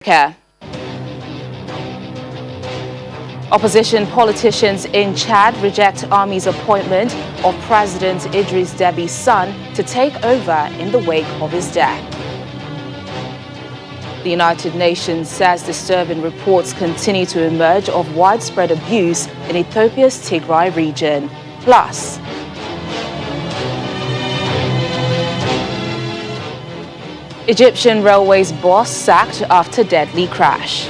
Care. Opposition politicians in Chad reject army's appointment of President Idris Déby's son to take over in the wake of his death. The United Nations says disturbing reports continue to emerge of widespread abuse in Ethiopia's Tigray region. Plus, Egyptian Railways boss sacked after deadly crash.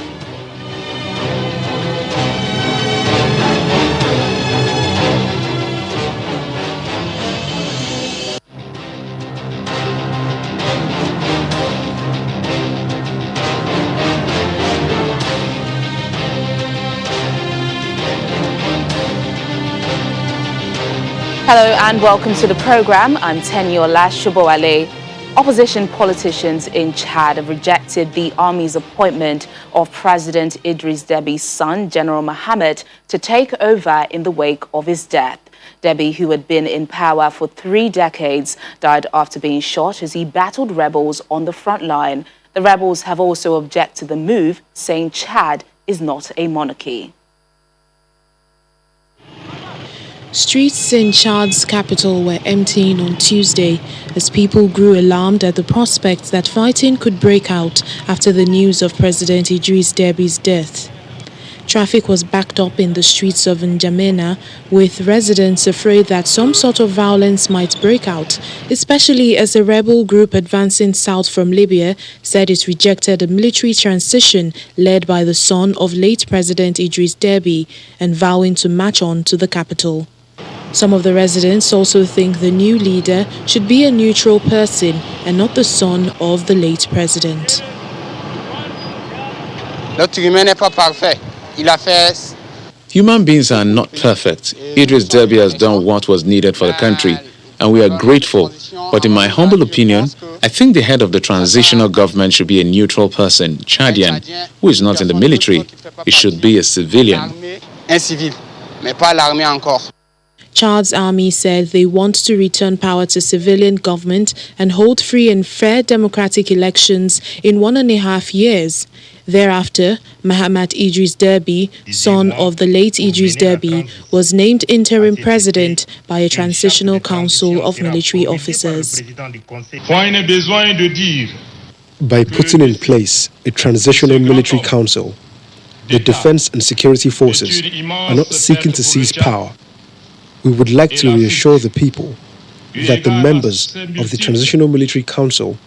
Hello and welcome to the program. I'm Teniola Shobowale. Opposition politicians in Chad have rejected the army's appointment of President Idris Déby's son, General Mohammed, to take over in the wake of his death. Déby, who had been in power for 3 decades, died after being shot as he battled rebels on the front line. The rebels have also objected to the move, saying Chad is not a monarchy. Streets in Chad's capital were emptying on Tuesday as people grew alarmed at the prospect that fighting could break out after the news of President Idris Déby's death. Traffic was backed up in the streets of N'Djamena, with residents afraid that some sort of violence might break out, especially as a rebel group advancing south from Libya said it rejected a military transition led by the son of late President Idris Déby and vowing to march on to the capital. Some of the residents also think the new leader should be a neutral person and not the son of the late president. Human beings are not perfect. Idris Déby has done what was needed for the country, and we are grateful. But in my humble opinion, I think the head of the transitional government should be a neutral person, Chadian, who is not in the military. He should be a civilian. Chad's army said they want to return power to civilian government and hold free and fair democratic elections in 1.5 years. Thereafter, Mohammed Idris Déby, son of the late Idris Déby, was named interim president by a transitional council of military officers. By putting in place a transitional military council, the defense and security forces are not seeking to seize power. We would like to reassure the people that the members of the Transitional Military Council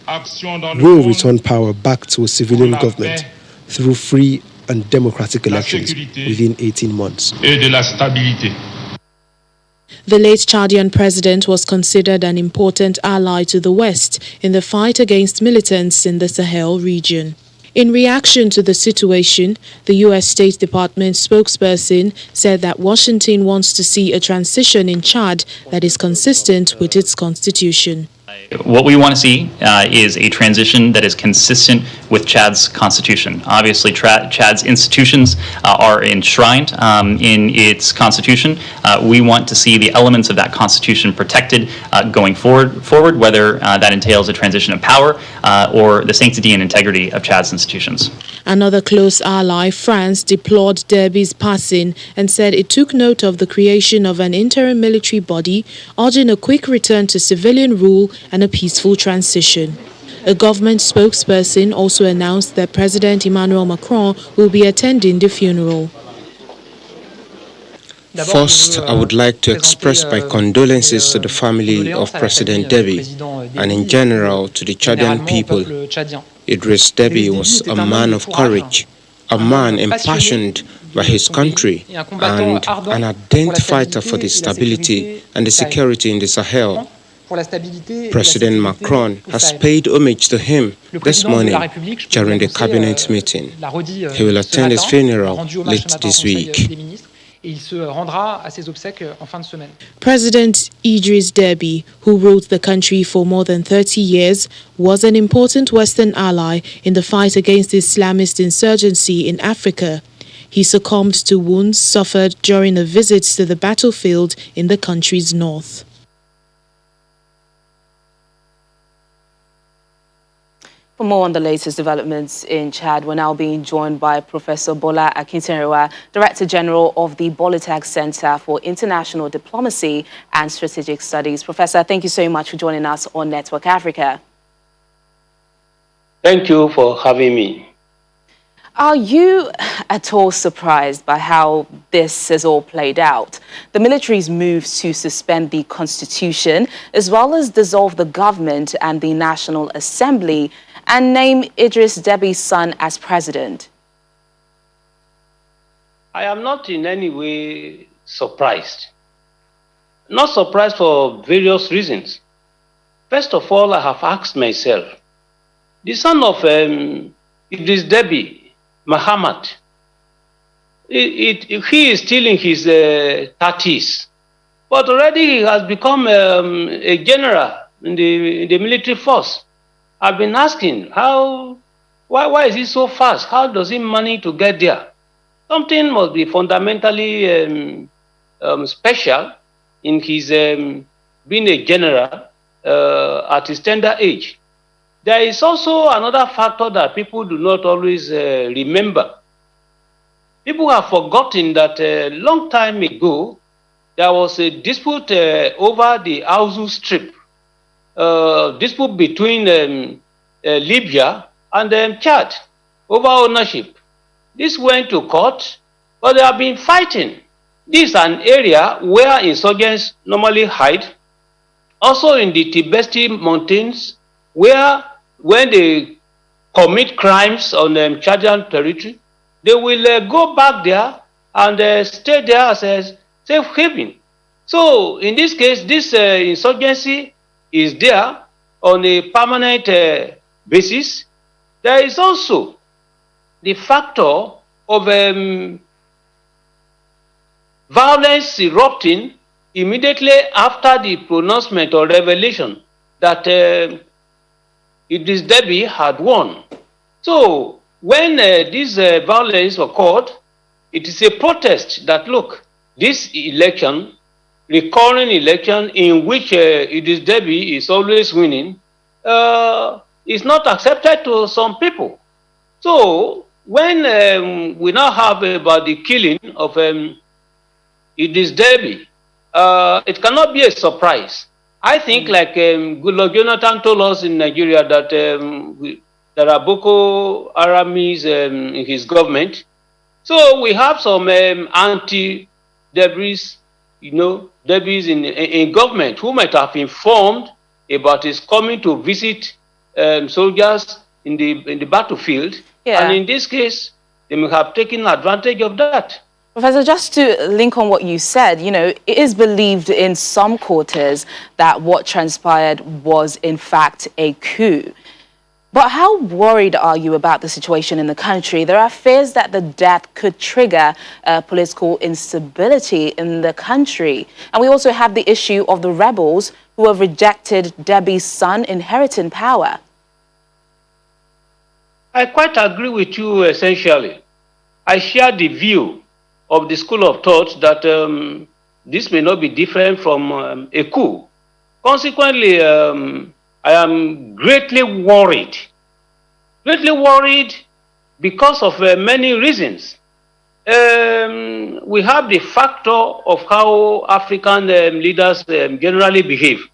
will return power back to a civilian government through free and democratic elections within 18 months. The late Chadian president was considered an important ally to the West in the fight against militants in the Sahel region. In reaction to the situation, the U.S. State Department spokesperson said that Washington wants to see a transition in Chad that is consistent with its constitution. What we want to see is a transition that is consistent with Chad's constitution. Obviously, Chad's institutions are enshrined in its constitution. We want to see the elements of that constitution protected going forward, whether that entails a transition of power or the sanctity and integrity of Chad's institutions. Another close ally, France, deplored Déby's passing and said it took note of the creation of an interim military body, urging a quick return to civilian rule and a peaceful transition. A government spokesperson also announced that President Emmanuel Macron will be attending the funeral. First, I would like to express my condolences to the family of President Déby and in general to the Chadian people. Idris Déby was a man of courage, a man impassioned by his country, and an ardent fighter for the stability and the security in the Sahel. President Macron has paid homage to him this morning during the cabinet meeting. He will attend his funeral late this week. President Idris Déby, who ruled the country for more than 30 years, was an important Western ally in the fight against Islamist insurgency in Africa. He succumbed to wounds suffered during a visit to the battlefield in the country's north. For more on the latest developments in Chad, we're now being joined by Professor Bola Akinterewa, Director General of the Bolitag Center for International Diplomacy and Strategic Studies. Professor, thank you so much for joining us on Network Africa. Thank you for having me. Are you at all surprised by how this has all played out? The military's moves to suspend the constitution, as well as dissolve the government and the National Assembly, and name Idris Déby's son as president. I am not in any way surprised. Not surprised for various reasons. First of all, I have asked myself, the son of Idris Déby, Muhammad, he is still in his 30s, but already he has become a general in the military force. I've been asking, why is he so fast? How does he manage to get there? Something must be fundamentally special in his being a general at his tender age. There is also another factor that people do not always remember. People have forgotten that a long time ago, there was a dispute over the Auzu Strip, dispute between Libya and Chad over ownership. This went to court, but they have been fighting. This is an area where insurgents normally hide. Also in the Tibesti Mountains, where when they commit crimes on Chadian territory, they will go back there and stay there as a safe haven. So in this case, this insurgency is there on a permanent basis. There is also the factor of violence erupting immediately after the pronouncement or revelation that Idris Déby had won. So when this violence occurred, it is a protest that, look, this election, recurring election in which Idris Déby is always winning, is not accepted to some people. So when we now have about the killing of Idris Déby, it cannot be a surprise. I think, like Goodluck Jonathan told us in Nigeria, that there are Boko Haramis in his government. So we have some anti-Déby's, Déby's in government who might have informed about his coming to visit soldiers in the battlefield. Yeah. And in this case, they may have taken advantage of that. Professor, just to link on what you said, it is believed in some quarters that what transpired was in fact a coup. But how worried are you about the situation in the country? There are fears that the death could trigger political instability in the country. And we also have the issue of the rebels who have rejected Déby's son inheriting power. I quite agree with you essentially. I share the view of the school of thought that this may not be different from a coup. Consequently, I am greatly worried because of many reasons. We have the factor of how African leaders generally behave.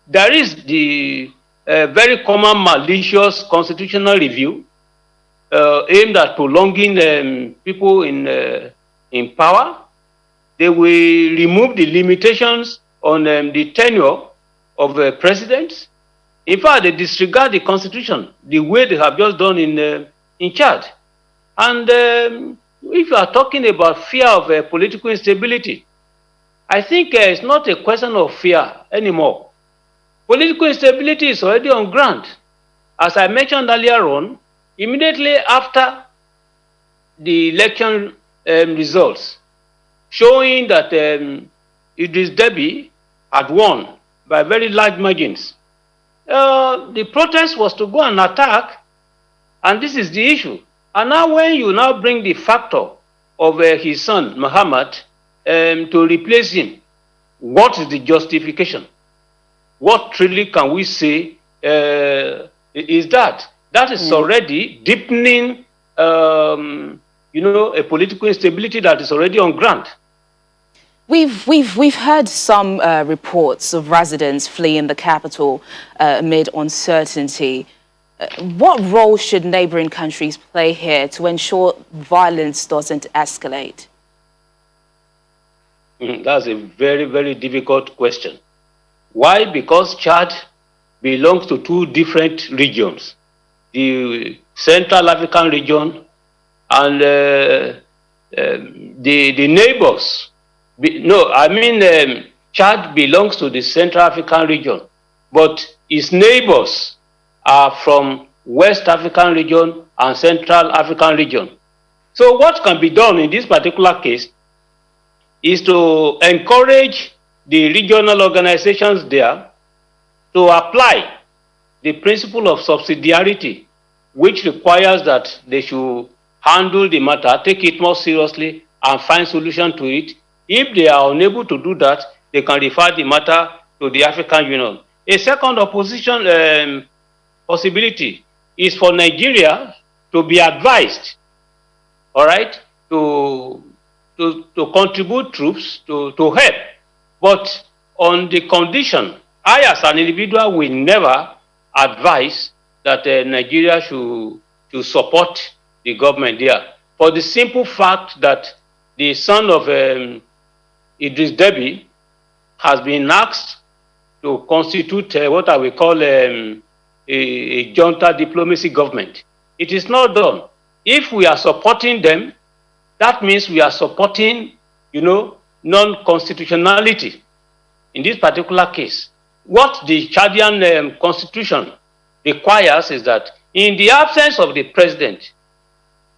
There is the very common malicious constitutional review aimed at prolonging people in power. They will remove the limitations on the tenure of presidents. In fact, they disregard the constitution the way they have just done in Chad. And if you are talking about fear of political instability, I think it's not a question of fear anymore. Political instability is already on ground. As I mentioned earlier on, immediately after the election results, showing that Idris Déby had won by very large margins, the protest was to go and attack, and this is the issue. And now when you now bring the factor of his son, Muhammad, to replace him, what is the justification? What truly can we say is that. That is already deepening, a political instability that is already on ground. We've heard some reports of residents fleeing the capital amid uncertainty. What role should neighboring countries play here to ensure violence doesn't escalate? That's a very, very difficult question. Why? Because Chad belongs to two different regions, the Central African region and the neighbors. Chad belongs to the Central African region, but its neighbors are from West African region and Central African region. So what can be done in this particular case is to encourage the regional organizations there to apply the principle of subsidiarity, which requires that they should handle the matter, take it more seriously, and find solution to it. If they are unable to do that, they can refer the matter to the African Union. A second opposition possibility is for Nigeria to be advised, all right, to contribute troops to help, but on the condition, I as an individual will never advise that Nigeria should support the government there, for the simple fact that the son of Idris Deby has been asked to constitute what I will call a junta diplomacy government. It is not done. If we are supporting them, that means we are supporting, non-constitutionality in this particular case. What the Chadian constitution requires is that in the absence of the president,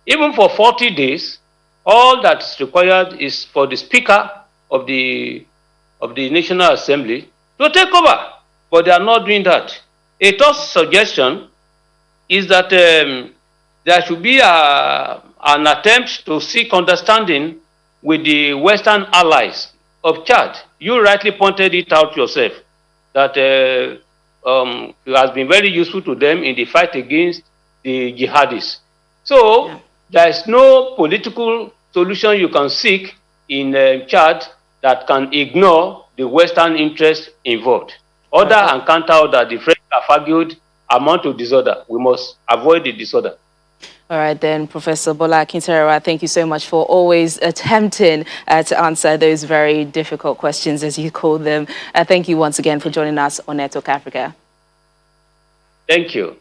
even for 40 days, all that's required is for the Speaker of the National Assembly to take over. But they are not doing that. A third suggestion is that there should be an attempt to seek understanding with the Western allies of Chad. You rightly pointed it out yourself, that it has been very useful to them in the fight against the jihadists. So there is no political solution you can seek in Chad that can ignore the Western interest involved. Order and counter-order, the French have argued, amount to disorder. We must avoid the disorder. All right, then, Professor Bola Akinterera, thank you so much for always attempting to answer those very difficult questions, as you call them. Thank you once again for joining us on Network Africa. Thank you.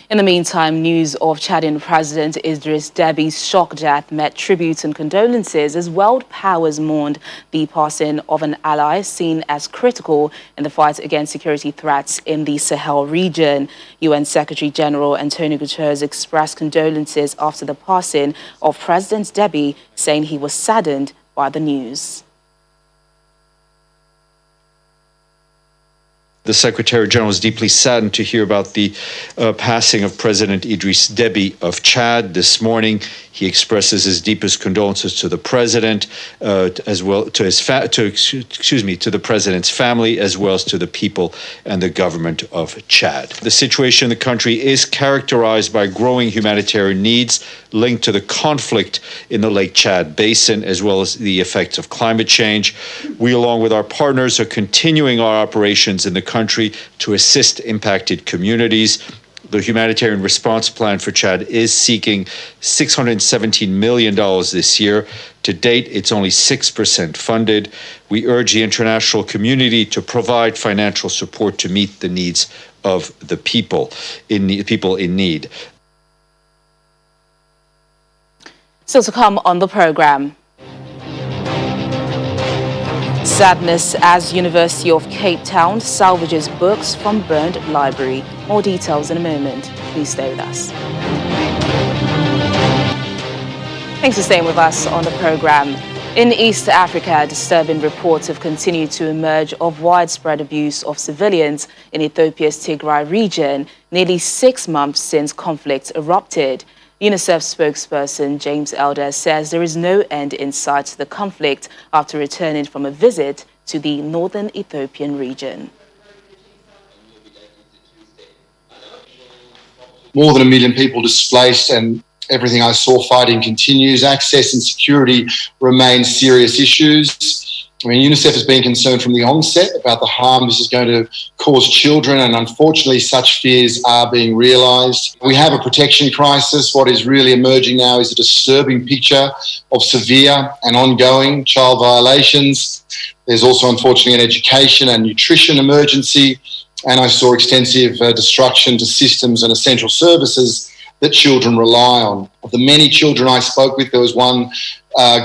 In the meantime, news of Chadian President Idris Deby's shock death met tributes and condolences as world powers mourned the passing of an ally seen as critical in the fight against security threats in the Sahel region. UN Secretary General Antonio Guterres expressed condolences after the passing of President Deby, saying he was saddened by the news. The Secretary General is deeply saddened to hear about the passing of President Idris Deby of Chad this morning. He expresses his deepest condolences to the president, as well to the president's family, as well as to the people and the government of Chad. The situation in the country is characterized by growing humanitarian needs linked to the conflict in the Lake Chad Basin, as well as the effects of climate change. We, along with our partners, are continuing our operations in the country to assist impacted communities. The humanitarian response plan for Chad is seeking $617 million this year. To date, it's only 6% funded. We urge the international community to provide financial support to meet the needs of the people in need. Still to come on the program. Sadness as University of Cape Town salvages books from burned library. More details in a moment. Please stay with us. Thanks for staying with us on the program. In East Africa, disturbing reports have continued to emerge of widespread abuse of civilians in Ethiopia's Tigray region, nearly 6 months since conflict erupted. UNICEF spokesperson James Elder says there is no end in sight to the conflict after returning from a visit to the northern Ethiopian region. more than 1 million people displaced, and everything I saw fighting continues. Access and security remain serious issues. I mean, UNICEF has been concerned from the onset about the harm this is going to cause children, and unfortunately such fears are being realised. We have a protection crisis. What is really emerging now is a disturbing picture of severe and ongoing child violations. There's also, unfortunately, an education and nutrition emergency, and I saw extensive destruction to systems and essential services that children rely on. Of the many children I spoke with, there was one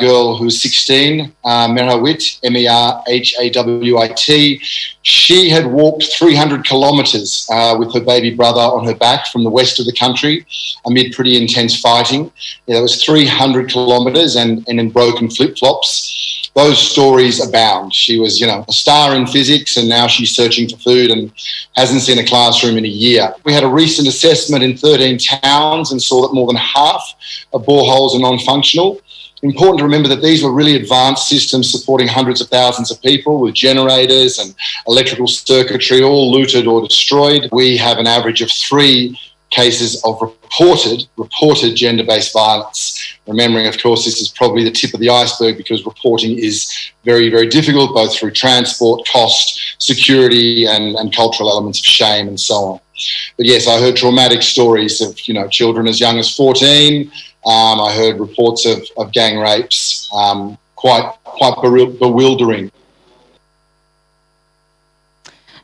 girl who was 16, Merhawit, Merhawit. She had walked 300 kilometres with her baby brother on her back from the west of the country amid pretty intense fighting. Yeah, that was 300 kilometres and in broken flip-flops. Those stories abound. She was, a star in physics, and now she's searching for food and hasn't seen a classroom in a year. We had a recent assessment in 13 towns and saw that more than half of boreholes are non-functional. Important to remember that these were really advanced systems supporting hundreds of thousands of people with generators and electrical circuitry, all looted or destroyed. We have an average of 3 cases of reported gender-based violence. Remembering, of course, this is probably the tip of the iceberg because reporting is very, very difficult, both through transport, cost, security, and cultural elements of shame and so on. But yes, I heard traumatic stories of, children as young as 14. I heard reports of gang rapes, quite bewildering.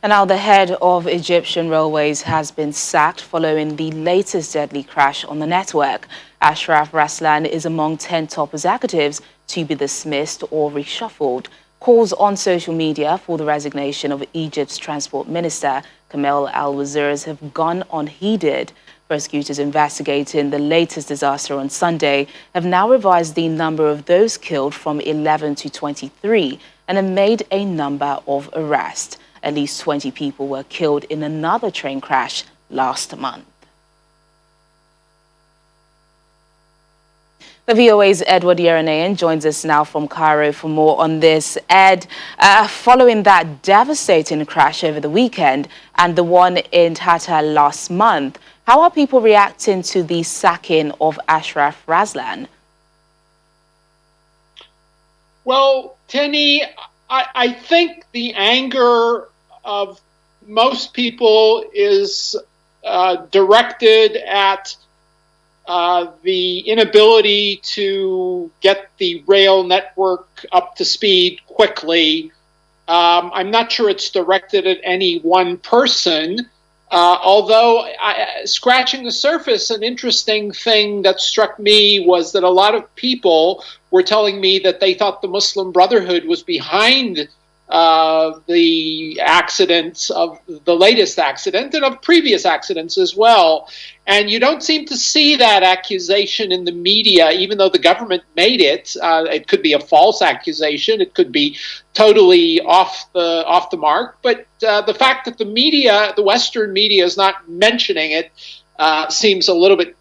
And now the head of Egyptian Railways has been sacked following the latest deadly crash on the network. Ashraf Raslan is among 10 top executives to be dismissed or reshuffled. Calls on social media for the resignation of Egypt's transport minister, Kamel Al-Wazir, have gone unheeded. Prosecutors investigating the latest disaster on Sunday have now revised the number of those killed from 11 to 23 and have made a number of arrests. At least 20 people were killed in another train crash last month. The VOA's Edward Yeranayan joins us now from Cairo for more on this. Ed, following that devastating crash over the weekend and the one in Tata last month, how are people reacting to the sacking of Ashraf Raslan? Well, Tenny, I think the anger of most people is directed at the inability to get the rail network up to speed quickly. I'm not sure it's directed at any one person, although scratching the surface, an interesting thing that struck me was that a lot of people were telling me that they thought the Muslim Brotherhood was behind the accidents of the latest accident and of previous accidents as well. And you don't seem to see that accusation in the media, even though the government made it. It could be a false accusation. It could be totally off the mark. But the fact that the media, the Western media, is not mentioning it seems a little bit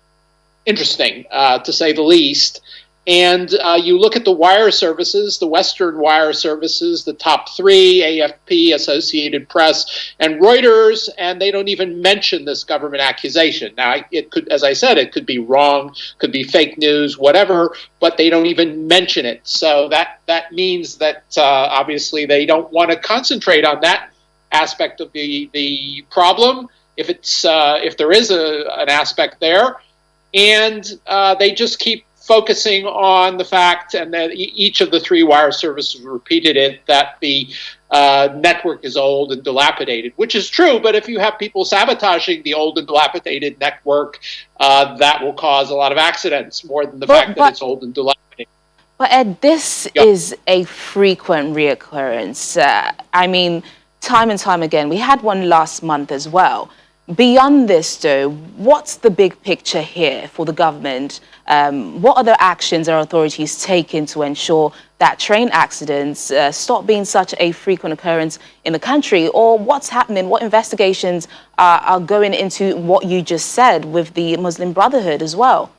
interesting, to say the least. And you look at the wire services, the Western wire services, the top 3, AFP, Associated Press, and Reuters, and they don't even mention this government accusation. Now, it could, as I said, it could be wrong, could be fake news, whatever, but they don't even mention it. So that means that obviously they don't want to concentrate on that aspect of the problem, if there is an aspect there, and they just keep focusing on the fact, and that each of the 3 wire services repeated it, that the network is old and dilapidated, which is true. But if you have people sabotaging the old and dilapidated network, that will cause a lot of accidents more than the fact that it's old and dilapidated. But Ed, this is a frequent reoccurrence. I mean, time and time again. We had one last month as well. Beyond this, though, what's the big picture here for the government? What other actions are authorities taking to ensure that train accidents stop being such a frequent occurrence in the country? Or what's happening? What investigations are going into what you just said with the Muslim Brotherhood as well?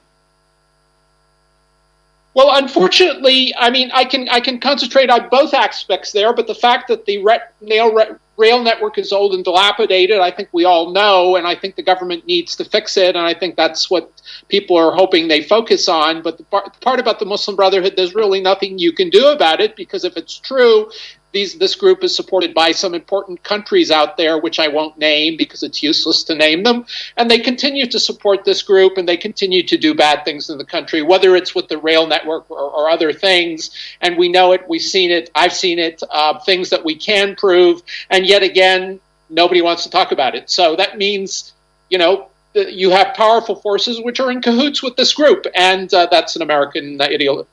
Well, unfortunately, I mean, I can concentrate on both aspects there, but the fact that the rail network is old and dilapidated, I think we all know, and I think the government needs to fix it, and I think that's what people are hoping they focus on. But the part about the Muslim Brotherhood, there's really nothing you can do about it, because if it's true, this group is supported by some important countries out there, which I won't name because it's useless to name them. And they continue to support this group, and they continue to do bad things in the country, whether it's with the rail network or other things. And we know it, we've seen it, I've seen it, things that we can prove. And yet again, nobody wants to talk about it. So that means, you know, you have powerful forces which are in cahoots with this group, and that's an American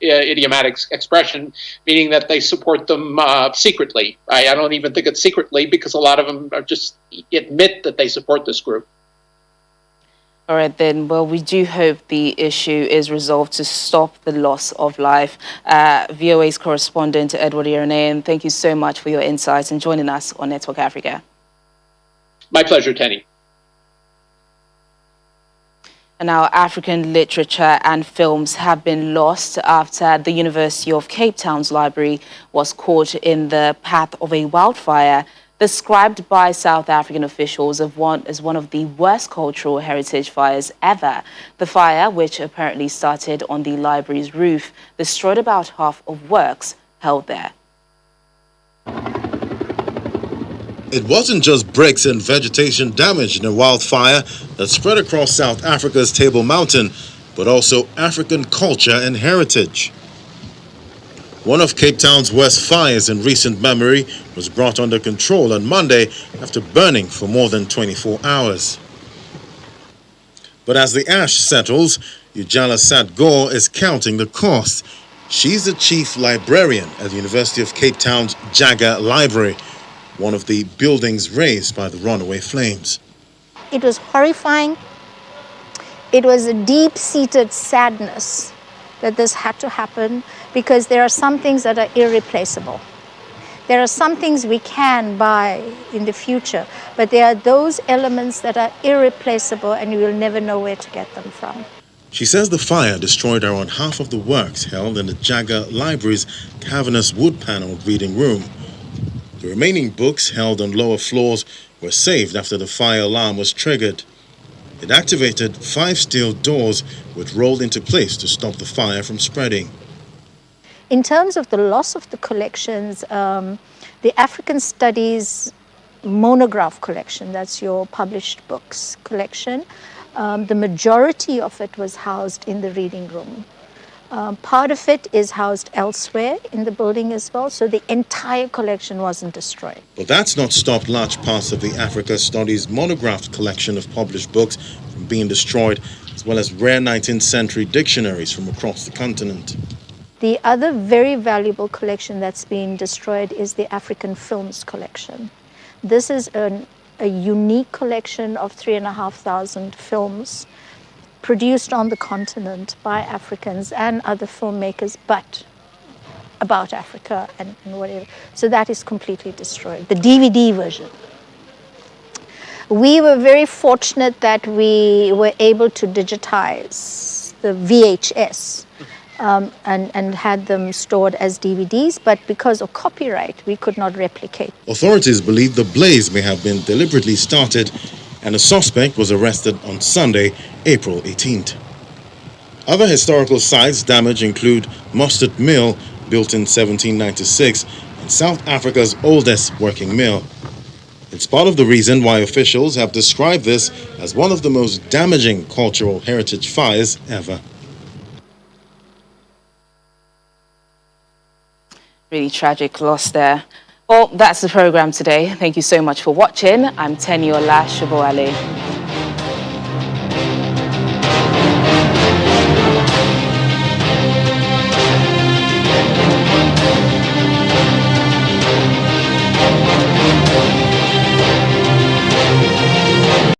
idiomatic expression, meaning that they support them secretly. I don't even think it's secretly, because a lot of them are just admit that they support this group. All right, then. Well, we do hope the issue is resolved to stop the loss of life. VOA's correspondent, Edward Ironean, thank you so much for your insights and joining us on Network Africa. My pleasure, Tenny. And now, African literature and films have been lost after the University of Cape Town's library was caught in the path of a wildfire described by South African officials as one of the worst cultural heritage fires ever. The fire, which apparently started on the library's roof, destroyed about half of works held there. It wasn't just bricks and vegetation damage in a wildfire that spread across South Africa's Table Mountain, but also African culture and heritage. One of Cape Town's worst fires in recent memory was brought under control on Monday after burning for more than 24 hours. But as the ash settles, Ujala Sadgor is counting the cost. She's the chief librarian at the University of Cape Town's Jaga Library, one of the buildings razed by the runaway flames. It was horrifying. It was a deep-seated sadness that this had to happen, because there are some things that are irreplaceable. There are some things we can buy in the future, but there are those elements that are irreplaceable, and you will never know where to get them from. She says the fire destroyed around half of the works held in the Jaga Library's cavernous wood-paneled reading room. The remaining books held on lower floors were saved after the fire alarm was triggered. It activated 5 steel doors which rolled into place to stop the fire from spreading. In terms of the loss of the collections, the African Studies monograph collection, that's your published books collection, the majority of it was housed in the reading room. Part of it is housed elsewhere in the building as well, so the entire collection wasn't destroyed. But that's not stopped large parts of the Africa Studies monographed collection of published books from being destroyed, as well as rare 19th century dictionaries from across the continent. The other very valuable collection that's been destroyed is the African Films collection. This is a unique collection of 3,500 films produced on the continent by Africans and other filmmakers, but about Africa and whatever. So that is completely destroyed, the DVD version. We were very fortunate that we were able to digitize the VHS and had them stored as DVDs, but because of copyright, we could not replicate. Authorities believe the blaze may have been deliberately started, and a suspect was arrested on Sunday, April 18th. Other historical sites damaged include Mustard Mill, built in 1796, and South Africa's oldest working mill. It's part of the reason why officials have described this as one of the most damaging cultural heritage fires ever. Really tragic loss there. Well, that's the program today. Thank you so much for watching. I'm Teniola Shoboale.